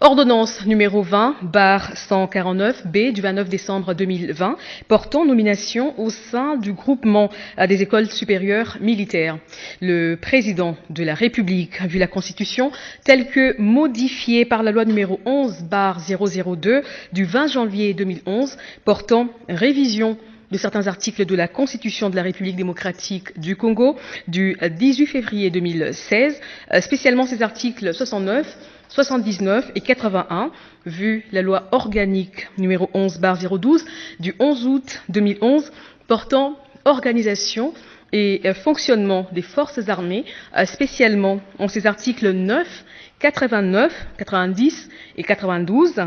Ordonnance numéro 20/149-B du 29 décembre 2020 portant nomination au sein du groupement des écoles supérieures militaires. Le président de la République a vu la Constitution telle que modifiée par la loi numéro 11/002 du 20 janvier 2011 portant révision de certains articles de la Constitution de la République démocratique du Congo du 18 février 2016, spécialement ces articles 69, 79 et 81, vu la loi organique numéro 11/012 du 11 août 2011 portant organisation et fonctionnement des forces armées, spécialement en ses articles 9, 89, 90 et 92,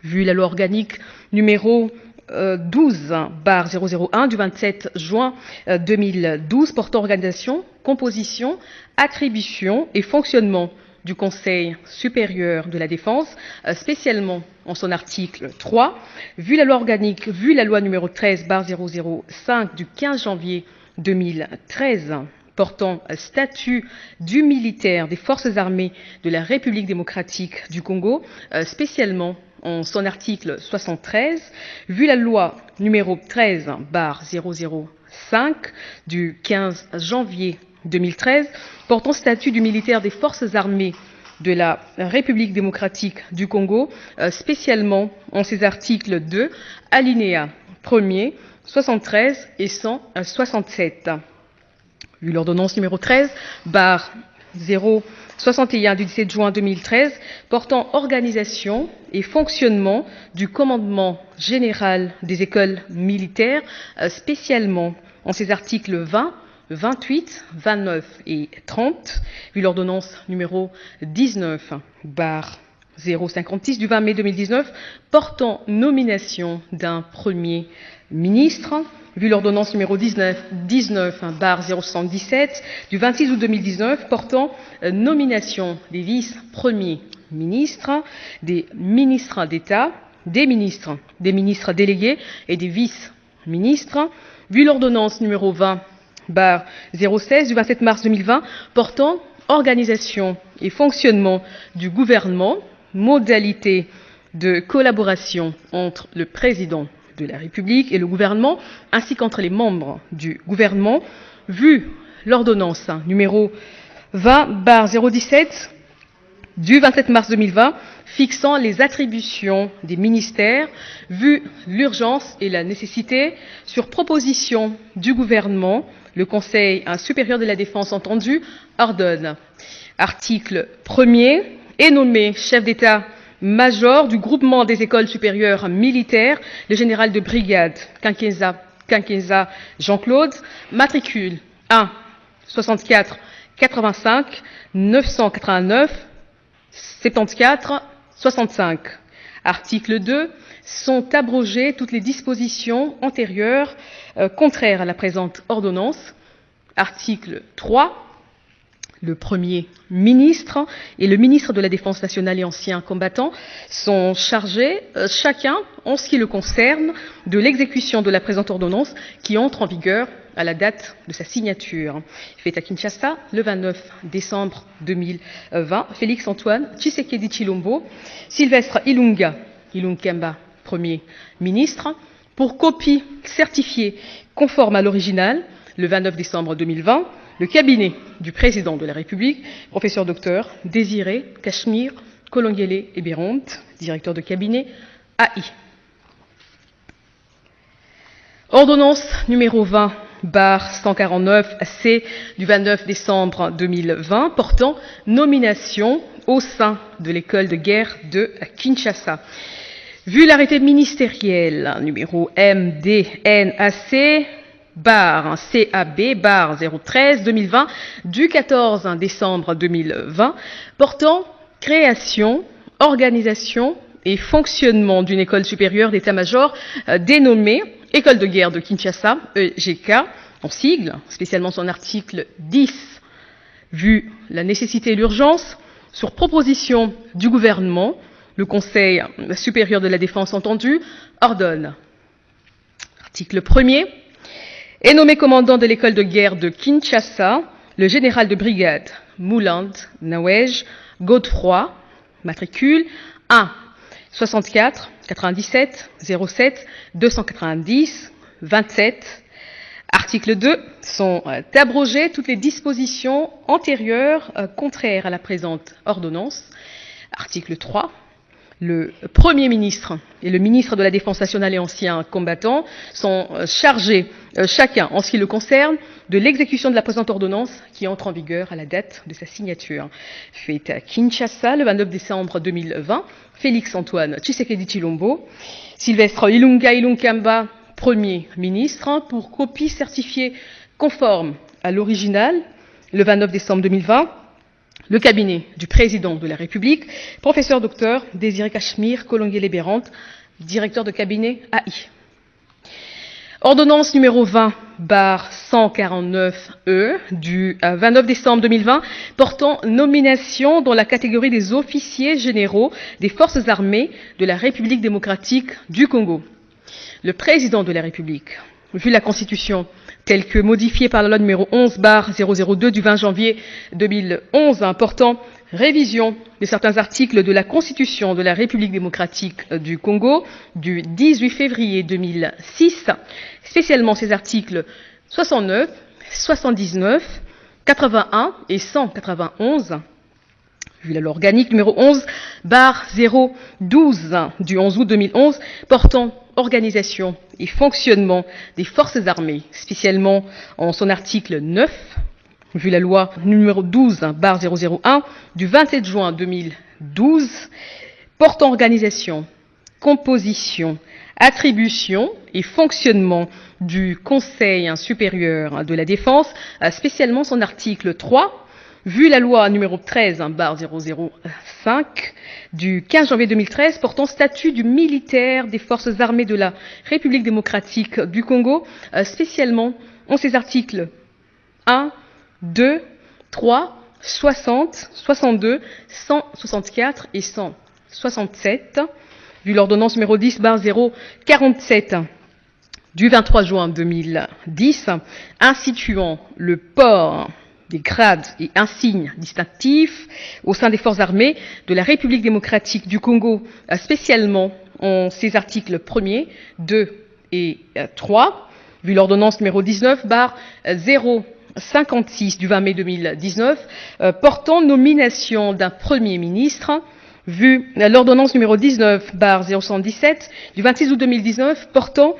vu la loi organique numéro 12/001 du 27 juin 2012 portant organisation, composition, attribution et fonctionnement du Conseil supérieur de la défense, spécialement en son article 3, vu la loi organique, vu la loi numéro 13/005 du 15 janvier 2013 portant statut du militaire des forces armées de la République démocratique du Congo, spécialement en son article 73, vu la loi numéro 13/005 du 15 janvier 2013 portant statut du militaire des forces armées de la République démocratique du Congo, spécialement en ses articles 2, alinéa 1er, 73 et 167. Vu l'ordonnance numéro 13/061 du 17 juin 2013 portant organisation et fonctionnement du commandement général des écoles militaires, spécialement en ses articles 20, 28, 29 et 30, vu l'ordonnance numéro 19/056 du 20 mai 2019 portant nomination d'un Premier ministre, vu l'ordonnance numéro 19/077 du 26 août 2019 portant nomination des vice-premiers ministres, des ministres d'État, des ministres délégués et des vice-ministres, vu l'ordonnance numéro 20/016 du 27 mars 2020 portant organisation et fonctionnement du gouvernement, modalités de collaboration entre le président de la République et le gouvernement, ainsi qu'entre les membres du gouvernement, vu l'ordonnance numéro 20/017 du 27 mars 2020 fixant les attributions des ministères, vu l'urgence et la nécessité, sur proposition du gouvernement, le Conseil supérieur de la défense entendu ordonne. Article 1er, est nommé chef d'état-major du groupement des écoles supérieures militaires, le général de brigade Quinquenza Jean-Claude, matricule 1 64 85 989 74 65. Article 2. Sont abrogées toutes les dispositions antérieures contraires à la présente ordonnance. Article 3. Le Premier ministre et le ministre de la Défense nationale et anciens combattants sont chargés, chacun, en ce qui le concerne, de l'exécution de la présente ordonnance qui entre en vigueur à la date de sa signature. Fait à Kinshasa le 29 décembre 2020, Félix-Antoine Tshisekedi Tshilombo, Sylvestre Ilunkemba, Premier ministre, pour copie certifiée conforme à l'original, le 29 décembre 2020, le cabinet du président de la République, professeur docteur Désiré Cachemire Kolongele Eberont, directeur de cabinet AI. Ordonnance numéro 20/149-C du 29 décembre 2020 portant nomination au sein de l'école de guerre de Kinshasa. Vu l'arrêté ministériel numéro MDNAC CAB/013-2020 du 14 décembre 2020 portant création, organisation et fonctionnement d'une école supérieure d'état-major dénommée École de guerre de Kinshasa, EGK, en sigle, spécialement son article 10, vu la nécessité et l'urgence, sur proposition du gouvernement, le Conseil supérieur de la défense entendu, ordonne. Article 1er. Est nommé commandant de l'école de guerre de Kinshasa le général de brigade Mouland Nawej Godefroy matricule 1 64 97 07 290 27. Article 2, sont abrogées toutes les dispositions antérieures contraires à la présente ordonnance. Article 3, le Premier ministre et le ministre de la Défense nationale et anciens combattants sont chargés, chacun en ce qui le concerne, de l'exécution de la présente ordonnance qui entre en vigueur à la date de sa signature. Fait à Kinshasa le 29 décembre 2020, Félix Antoine Tshisekedi Tshilombo, Sylvestre Ilunga Ilunkamba, Premier ministre, pour copie certifiée conforme à l'original, le 29 décembre 2020, le cabinet du président de la République, professeur docteur Désiré Cachemire Kolonguele-Bérante, directeur de cabinet AI. Ordonnance numéro 20/149/E du 29 décembre 2020 portant nomination dans la catégorie des officiers généraux des forces armées de la République démocratique du Congo. Le président de la République, vu la Constitution telle que modifiée par la loi numéro 11/002 du 20 janvier 2011 portant révision de certains articles de la Constitution de la République démocratique du Congo du 18 février 2006, spécialement ces articles 69, 79, 81 et 191, vu la loi organique numéro 11/012 du 11 août 2011 portant organisation et fonctionnement des forces armées, spécialement en son article 9, vu la loi numéro 12/001 du 27 juin 2012, portant organisation, composition, attribution et fonctionnement du Conseil supérieur de la défense, spécialement son article 3, vu la loi numéro 13/005 du 15 janvier 2013 portant statut du militaire des forces armées de la République démocratique du Congo, spécialement en ses articles 1, 2, 3, 60, 62, 164 et 167, vu l'ordonnance numéro 10/047 du 23 juin 2010, instituant le port des grades et insignes distinctifs au sein des forces armées de la République démocratique du Congo, spécialement en ses articles 1er, 2 et 3, vu l'ordonnance numéro 19/056 du 20 mai 2019, portant nomination d'un Premier ministre, vu l'ordonnance numéro 19/077 du 26 août 2019, portant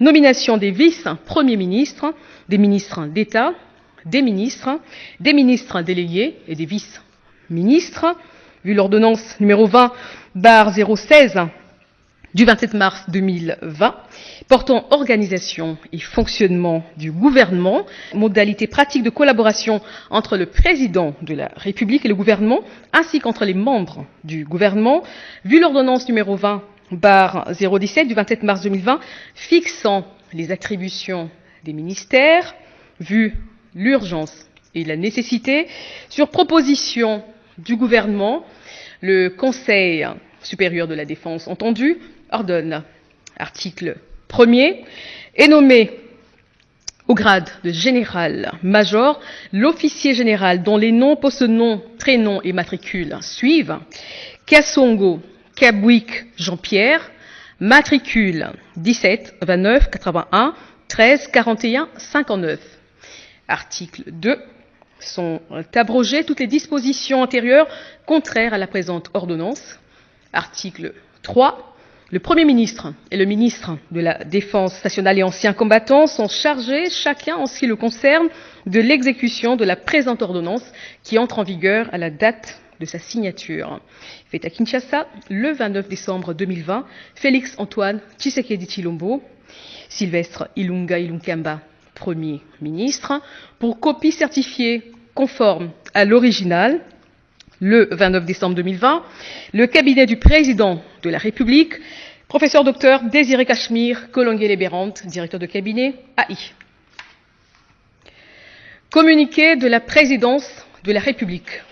nomination des vice-premiers ministres, des ministres d'État, des ministres délégués et des vice-ministres, vu l'ordonnance numéro 20/016 du 27 mars 2020, portant organisation et fonctionnement du gouvernement, modalités pratiques de collaboration entre le président de la République et le gouvernement, ainsi qu'entre les membres du gouvernement, vu l'ordonnance numéro 20/017 du 27 mars 2020, fixant les attributions des ministères, vu l'urgence et la nécessité, sur proposition du gouvernement, le Conseil supérieur de la défense entendu ordonne, article 1er, est nommé au grade de général-major l'officier général dont les noms, poste-noms, prénoms et matricules suivent: Kassongo Kabwik Jean-Pierre, matricule 17 29 81 13 41 59. Article 2. Sont abrogées toutes les dispositions antérieures contraires à la présente ordonnance. Article 3. Le Premier ministre et le ministre de la Défense nationale et anciens combattants sont chargés, chacun en ce qui le concerne, de l'exécution de la présente ordonnance qui entre en vigueur à la date de sa signature. Fait à Kinshasa le 29 décembre 2020, Félix Antoine Tshisekedi Tshilombo, Sylvestre Ilunga Ilunkamba, Premier ministre, pour copie certifiée conforme à l'original, le 29 décembre 2020, le cabinet du président de la République, professeur docteur Désiré Cachemire Kolonguele-Bérante, directeur de cabinet AI. Communiqué de la présidence de la République.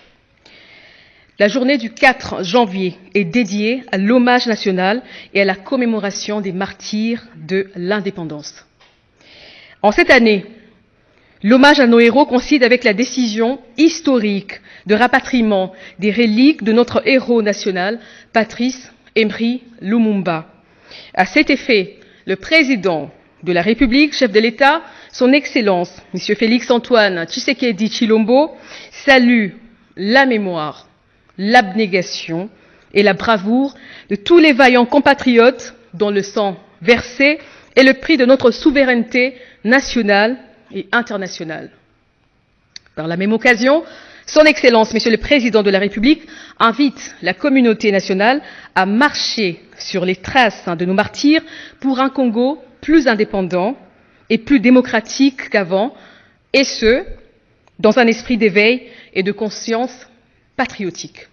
La journée du 4 janvier est dédiée à l'hommage national et à la commémoration des martyrs de l'indépendance. En cette année L'hommage à nos héros coïncide avec la décision historique de rapatriement des reliques de notre héros national, Patrice Emery Lumumba. À cet effet, le président de la République, chef de l'État, son Excellence, M. Félix-Antoine Tshisekedi Tshilombo, salue la mémoire, l'abnégation et la bravoure de tous les vaillants compatriotes dont le sang versé est le prix de notre souveraineté nationale et internationale. Par la même occasion, son Excellence, Monsieur le Président de la République, invite la communauté nationale à marcher sur les traces de nos martyrs pour un Congo plus indépendant et plus démocratique qu'avant, et ce, dans un esprit d'éveil et de conscience patriotique.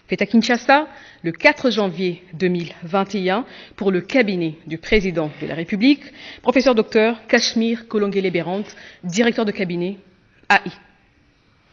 Fait à Kinshasa, le 4 janvier 2021, pour le cabinet du Président de la République, professeur Dr Cachemire Kolongele-Bérante, directeur de cabinet AI.